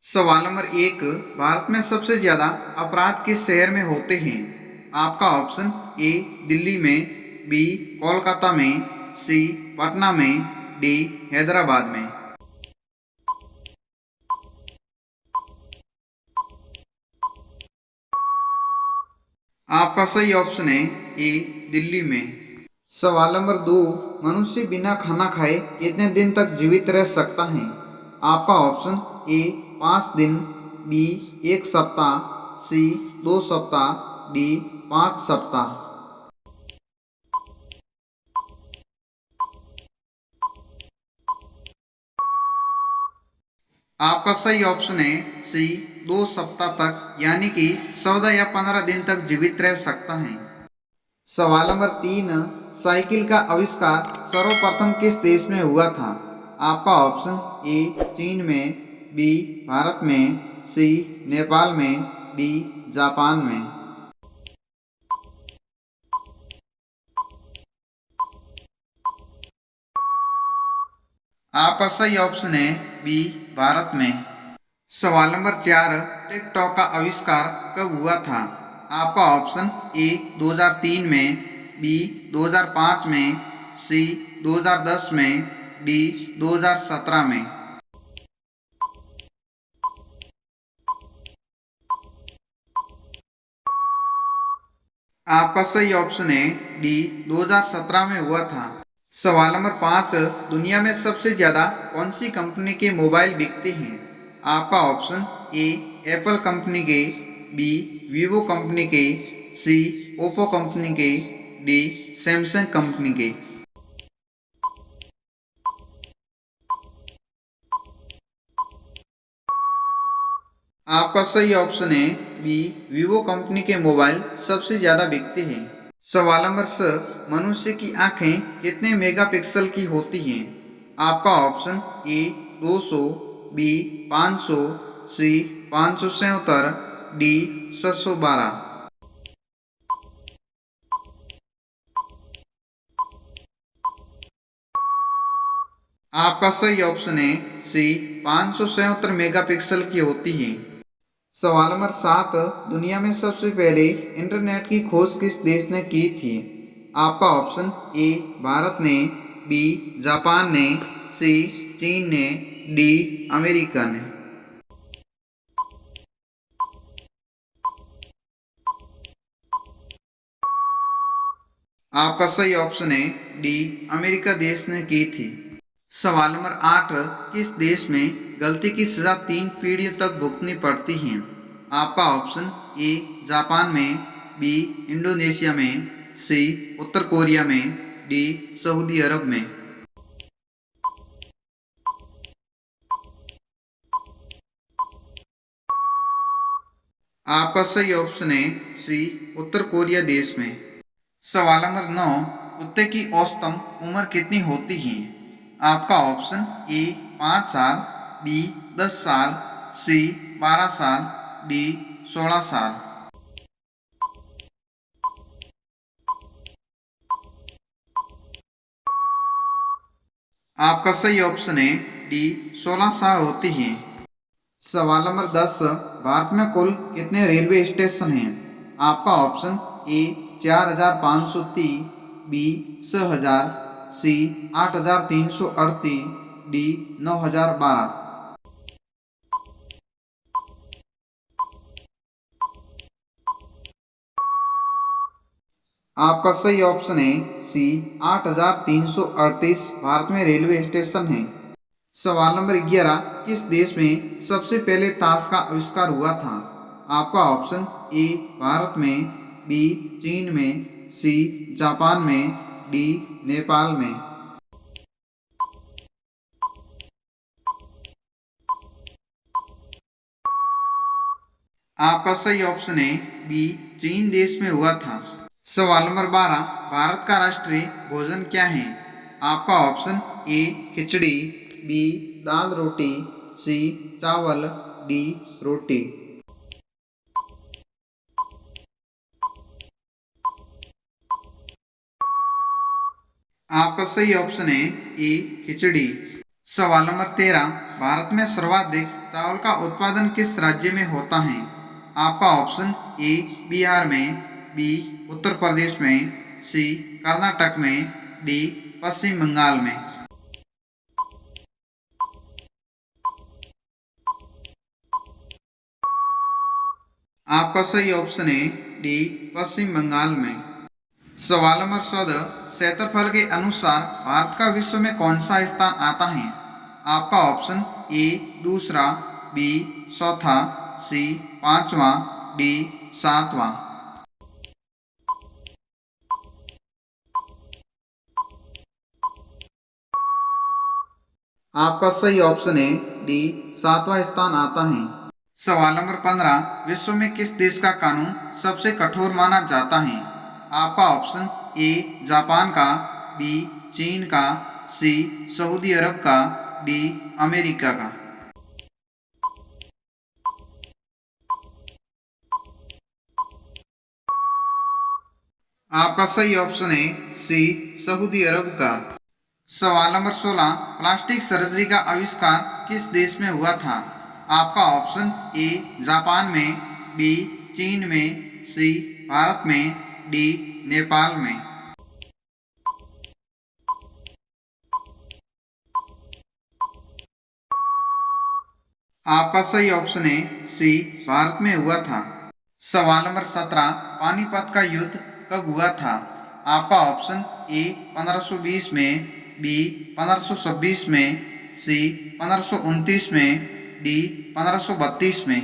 सवाल नंबर एक। भारत में सबसे ज्यादा अपराध किस शहर में होते हैं? आपका ऑप्शन ए दिल्ली में, बी कोलकाता में, सी पटना में, डी हैदराबाद में। आपका सही ऑप्शन है ए दिल्ली में। सवाल नंबर दो। मनुष्य बिना खाना खाए कितने दिन तक जीवित रह सकता है? आपका ऑप्शन ए 5 दिन, बी 1 सप्ताह, सी 2 सप्ताह, डी 5 सप्ताह। आपका सही ऑप्शन है सी 2 सप्ताह तक, यानी कि 14 या 15 दिन तक जीवित रह सकता है। सवाल नंबर तीन। साइकिल का आविष्कार सर्वप्रथम किस देश में हुआ था? आपका ऑप्शन ए चीन में, बी भारत में, सी नेपाल में, डी जापान में। आपका सही ऑप्शन है बी भारत में। सवाल नंबर चार। टिकटॉक का आविष्कार कब हुआ था? आपका ऑप्शन ए 2003 में, बी 2005 में, सी 2010 में, डी 2017 में। आपका सही ऑप्शन है डी 2017 में हुआ था। सवाल नंबर पाँच। दुनिया में सबसे ज्यादा कौन सी कंपनी के मोबाइल बिकते हैं? आपका ऑप्शन ए एप्पल कंपनी के, बी वीवो कंपनी के, सी ओप्पो कंपनी के, डी सैमसंग कंपनी के। आपका सही ऑप्शन है बी वीवो कंपनी के मोबाइल सबसे ज्यादा बिकते हैं। सवाल नंबर छह। मनुष्य की आंखें कितने मेगापिक्सल की होती हैं? आपका option A 200, B 500, C 577, D 712। आपका सही ऑप्शन है सी 577 मेगापिक्सल की होती है। सवाल नंबर सात। दुनिया में सबसे पहले इंटरनेट की खोज किस देश ने की थी? आपका ऑप्शन ए भारत ने, बी जापान ने, सी चीन ने, डी अमेरिका ने। आपका सही ऑप्शन है डी अमेरिका देश ने की थी। सवाल नंबर आठ। किस देश में गलती की सजा 3 पीढ़ियों तक भुगतनी पड़ती है? आपका ऑप्शन ए जापान में, बी इंडोनेशिया में, सी उत्तर कोरिया में, डी सऊदी अरब में। आपका सही ऑप्शन है सी उत्तर कोरिया देश में। सवाल नंबर नौ। कुत्ते की औसतन उम्र कितनी होती है? आपका ऑप्शन ए 5 साल, बी 10 साल, सी 12 साल, डी 16 साल। आपका सही ऑप्शन है डी 16 साल होती है। सवाल नंबर 10। भारत में कुल कितने रेलवे स्टेशन हैं? आपका option A 4530, B 6000, C 8338, D 9012। आपका सही ऑप्शन है सी 8338 भारत में रेलवे स्टेशन है। सवाल नंबर 11। किस देश में सबसे पहले ताश का आविष्कार हुआ था? आपका ऑप्शन ए भारत में, बी चीन में, सी जापान में, डी नेपाल में। आपका सही ऑप्शन है बी चीन देश में हुआ था। सवाल नंबर 12। भारत का राष्ट्रीय भोजन क्या है? आपका ऑप्शन ए खिचड़ी, बी दाल रोटी, सी चावल, डी रोटी। आपका सही ऑप्शन है ए खिचड़ी। सवाल नंबर 13, भारत में सर्वाधिक चावल का उत्पादन किस राज्य में होता है? आपका ऑप्शन ए बिहार में, बी उत्तर प्रदेश में, सी कर्नाटक में, डी पश्चिम बंगाल में। आपका सही ऑप्शन है डी पश्चिम बंगाल में। सवाल नंबर 14, क्षेत्रफल के अनुसार भारत का विश्व में कौन सा स्थान आता है? आपका ऑप्शन ए दूसरा, बी चौथा, सी पांचवा, डी सातवां। आपका सही ऑप्शन है डी सातवां स्थान आता है। सवाल नंबर 15, विश्व में किस देश का कानून सबसे कठोर माना जाता है? आपका ऑप्शन ए जापान का, बी चीन का, सी सऊदी अरब का, डी अमेरिका का। आपका सही ऑप्शन है सी सऊदी अरब का। सवाल नंबर 16, प्लास्टिक सर्जरी का आविष्कार किस देश में हुआ था? आपका ऑप्शन ए जापान में, बी चीन में, सी भारत में, डी नेपाल में। आपका सही ऑप्शन है सी भारत में हुआ था। सवाल नंबर 17, पानीपत का युद्ध कब हुआ था? आपका ऑप्शन ए 1520 में, बी 1526 में, सी 1529 में, डी 1532 में।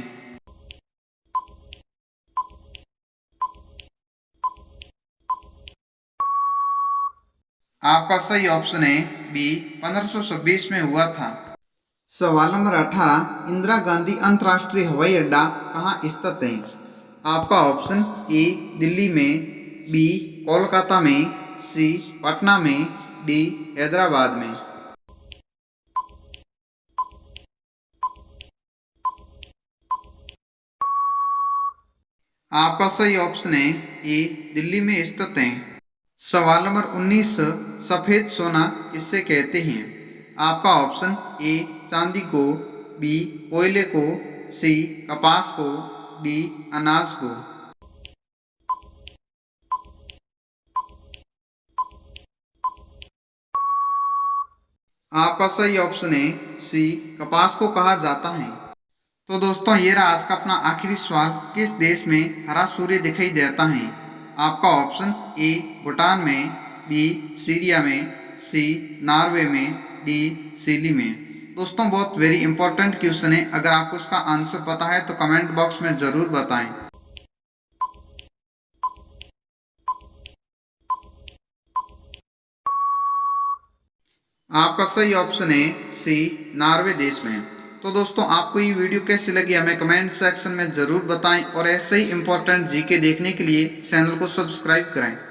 आपका सही ऑप्शन है बी 1526 में हुआ था। सवाल नंबर 18, इंदिरा गांधी अंतर्राष्ट्रीय हवाई अड्डा कहाँ स्थित है? आपका ऑप्शन ए दिल्ली में, बी कोलकाता में, सी पटना में, डी हैदराबाद में। आपका सही ऑप्शन है ए दिल्ली में स्थित है। सवाल नंबर 19, सफेद सोना किससे कहते हैं? आपका ऑप्शन ए चांदी को, बी कोयले को, सी कपास को, डी अनाज को। आपका सही ऑप्शन है सी कपास को कहा जाता है। तो दोस्तों ये रहा आज का अपना आखिरी सवाल, किस देश में हरा सूर्य दिखाई देता है? आपका ऑप्शन ए भूटान में, बी सीरिया में, सी नॉर्वे में, डी चिली में। दोस्तों बहुत वेरी इंपॉर्टेंट क्वेश्चन है, अगर आपको इसका आंसर पता है तो कमेंट बॉक्स में जरूर बताएं। आपका सही ऑप्शन है सी नॉर्वे देश में। तो दोस्तों आपको ये वीडियो कैसी लगी हमें कमेंट सेक्शन में जरूर बताएं और ऐसे ही इंपॉर्टेंट जीके देखने के लिए चैनल को सब्सक्राइब करें।